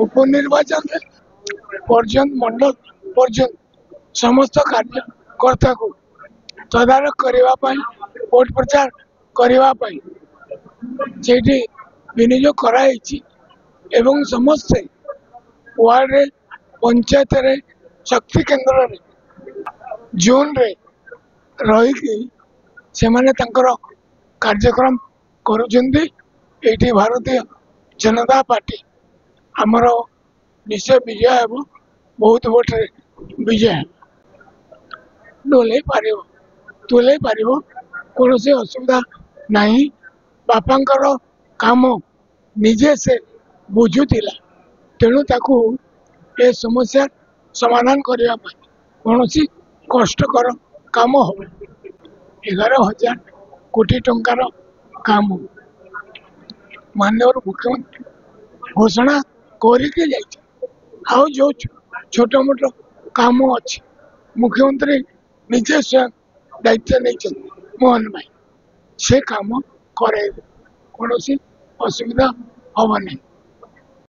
उपनिर्वाचन पर्यंत मंडल पर्यंत समस्त कार्यकर्ता को तदारख करने वोट प्रचार करने विनियोग कराई एवं समस्ते वार्ड रे पंचायत रे शक्ति केंद्र रे जोन रे रही से माने तंकर कार्यक्रम करुचंदी एठी भारतीय जनता पार्टी आमर निश्चय विजय हेब बहुत वोट रे विजय तुले पार कौन से असुविधा नहीं बापांकर काम निजे से बुझुला तेणु ताकू ए समस्या समाधान करने कौन कष्टकर काम हो 11,000 कोटी टंकार काम माननीय मुख्यमंत्री घोषणा करके जाओ जो छोट मोट काम अच्छी मुख्यमंत्री निजे स्वयं दायित्व नहीं मोहन भाई से काम करे कौन असुविधा हम नहीं।